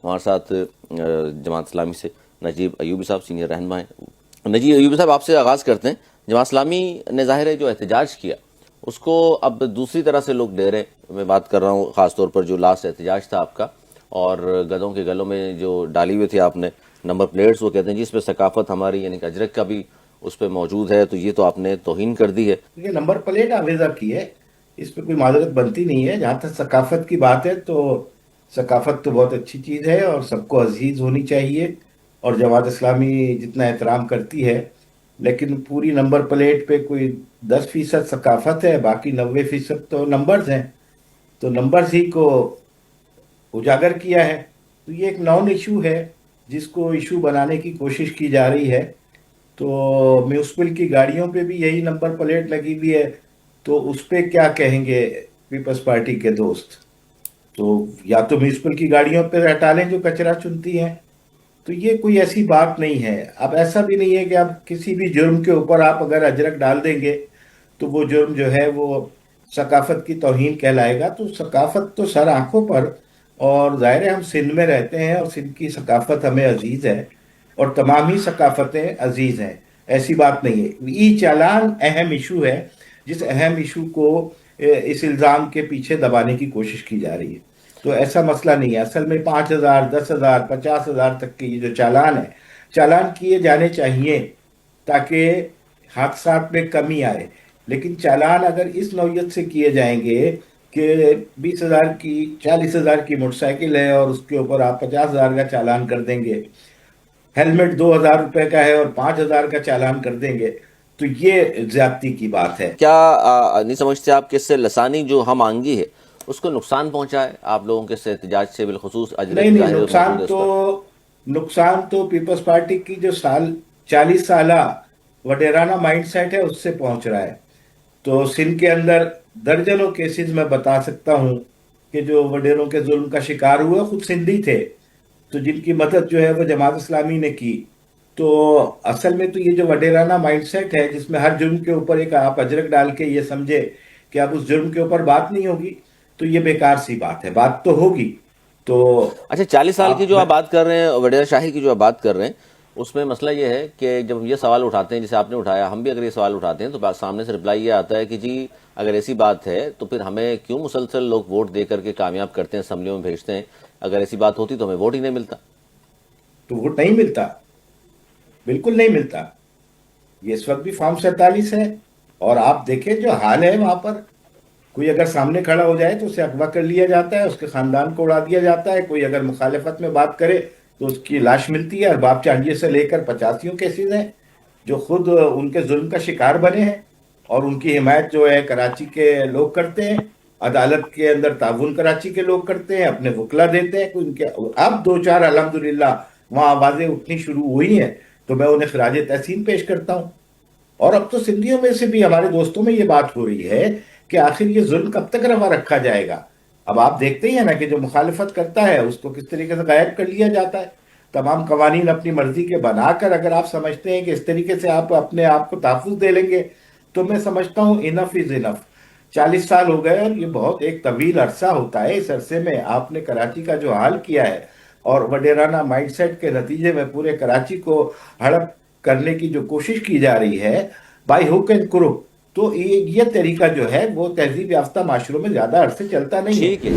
ہمارے ساتھ جماعت اسلامی سے نجیب ایوبی صاحب سینئر رہنما ہیں۔ نجیب ایوبی صاحب، آپ سے آغاز کرتے ہیں۔ جماعت اسلامی نے ظاہر ہے جو احتجاج کیا اس کو اب دوسری طرح سے لوگ لے رہے ہیں۔ میں بات کر رہا ہوں خاص طور پر جو لاسٹ احتجاج تھا آپ کا، اور گدھوں کے گلوں میں جو ڈالی ہوئی تھی آپ نے نمبر پلیٹس، وہ کہتے ہیں جس پہ ثقافت ہماری یعنی کہ اجرک کا بھی اس پہ موجود ہے، تو یہ تو آپ نے توہین کر دی ہے۔ یہ نمبر پلیٹ آویزہ کی ہے، اس پہ کوئی معذرت بنتی نہیں ہے۔ جہاں تک ثقافت کی بات ہے تو ثقافت تو بہت اچھی چیز ہے اور سب کو عزیز ہونی چاہیے، اور جماعت اسلامی جتنا احترام کرتی ہے، لیکن پوری نمبر پلیٹ پہ کوئی 10% ثقافت ہے، باقی 90% تو نمبرز ہیں، تو نمبرز ہی کو اجاگر کیا ہے۔ تو یہ ایک نان ایشو ہے جس کو ایشو بنانے کی کوشش کی جا رہی ہے۔ تو میونسپل کی گاڑیوں پہ بھی یہی نمبر پلیٹ لگی ہوئی ہے، تو اس پہ کیا کہیں گے پیپلز پارٹی کے دوست؟ تو یا تو میونسپل کی گاڑیوں پہ ہٹا لیں جو کچرا چنتی ہیں۔ تو یہ کوئی ایسی بات نہیں ہے۔ اب ایسا بھی نہیں ہے کہ آپ کسی بھی جرم کے اوپر آپ اگر اجرک ڈال دیں گے تو وہ جرم جو ہے وہ ثقافت کی توہین کہلائے گا۔ تو ثقافت تو سر آنکھوں پر، اور ظاہر ہے ہم سندھ میں رہتے ہیں اور سندھ کی ثقافت ہمیں عزیز ہے، اور تمام ہی ثقافتیں عزیز ہیں، ایسی بات نہیں ہے۔ ای چالان اہم ایشو ہے، جس اہم ایشو کو اس الزام کے پیچھے دبانے کی کوشش کی جا رہی ہے۔ تو ایسا مسئلہ نہیں ہے، اصل میں 5,000 10,000 50,000 تک کے یہ جو چالان ہے، چالان کیے جانے چاہیے تاکہ حادثات میں کمی آئے۔ لیکن چالان اگر اس نوعیت سے کیے جائیں گے کہ 20,000 کی 40,000 کی موٹر سائیکل ہے اور اس کے اوپر آپ 50,000 کا چالان کر دیں گے، ہیلمٹ 2,000 روپے کا ہے اور 5,000 کا چالان کر دیں گے، تو یہ زیادتی کی بات ہے۔ کیا نہیں سمجھتے آپ کہ اس سے لسانی جو ہم آہنگی ہے اس کو نقصان پہنچا ہے آپ لوگوں کے اس احتجاج سے، بالخصوص نہیں اجرک نہیں، ظاہر موجود ہے اس پر؟ نقصان تو پیپلز پارٹی کی جو 40 سالہ وڈیرانہ مائنڈ سیٹ ہے اس سے پہنچ رہا ہے۔ تو سندھ کے اندر درجنوں کیسز میں بتا سکتا ہوں کہ جو وڈیروں کے ظلم کا شکار ہوئے خود سندھی تھے، تو جن کی مدد جو ہے وہ جماعت اسلامی نے کی۔ تو اصل میں تو یہ جو وڈیرانہ مائنڈ سیٹ ہے جس میں ہر جرم کے اوپر ایک آپ اجرک ڈال کے یہ سمجھے کہ اب اس جرم کے اوپر بات نہیں ہوگی، تو یہ بیکار سی بات ہے۔ بات تو ہوگی تو اچھا، 40 سال کی آپ جو آپ بات کر رہے ہیں، وڈیرہ شاہی کی جو آپ بات کر رہے ہیں، اس میں مسئلہ یہ ہے کہ جب یہ سوال اٹھاتے ہیں جسے آپ نے اٹھایا، ہم بھی اگر یہ سوال اٹھاتے ہیں تو سامنے سے رپلائی یہ آتا ہے کہ جی اگر ایسی بات ہے تو پھر ہمیں کیوں مسلسل لوگ ووٹ دے کر کے کامیاب کرتے ہیں، اسمبلیوں میں بھیجتے ہیں؟ اگر ایسی بات ہوتی تو ہمیں ووٹ ہی نہیں ملتا۔ تو ووٹ نہیں ملتا، بالکل نہیں ملتا۔ یہ اس وقت بھی فارم 47 ہے، اور آپ دیکھیں جو حال ہے وہاں پر، کوئی اگر سامنے کھڑا ہو جائے تو اسے اغوا کر لیا جاتا ہے، اس کے خاندان کو اڑا دیا جاتا ہے۔ کوئی اگر مخالفت میں بات کرے تو اس کی لاش ملتی ہے۔ ارباب چانڈیے سے لے کر 85 کیسز ہیں جو خود ان کے ظلم کا شکار بنے ہیں، اور ان کی حمایت جو ہے کراچی کے لوگ کرتے ہیں، عدالت کے اندر تعاون کراچی کے لوگ کرتے ہیں، اپنے وکلا دیتے ہیں۔ کوئی ان کے اب 2-4 الحمدللہ وہاں آوازیں اٹھنی شروع ہوئی ہیں، تو میں انہیں خراج تحسین پیش کرتا ہوں۔ اور اب تو سندھیوں میں سے بھی ہمارے دوستوں میں یہ بات ہو رہی ہے کہ آخر یہ ظلم کب تک روا رکھا جائے گا۔ اب آپ دیکھتے ہی ہیں نا کہ جو مخالفت کرتا ہے اس کو کس طریقے سے غائب کر لیا جاتا ہے۔ تمام قوانین اپنی مرضی کے بنا کر اگر آپ سمجھتے ہیں کہ اس طریقے سے آپ اپنے آپ کو تحفظ دے لیں گے، تو میں سمجھتا ہوں انف از انف۔ 40 سال ہو گئے اور یہ بہت ایک طویل عرصہ ہوتا ہے۔ اس عرصے میں آپ نے کراچی کا جو حال کیا ہے اور وڈیرانہ مائنڈ سیٹ کے نتیجے میں پورے کراچی کو ہڑپ کرنے کی جو کوشش کی جا رہی ہے بائی ہک اینڈ کروک، تو یہ طریقہ جو ہے وہ تہذیب یافتہ معاشروں میں زیادہ عرصے چلتا نہیں ہے۔ ٹھیک ہے۔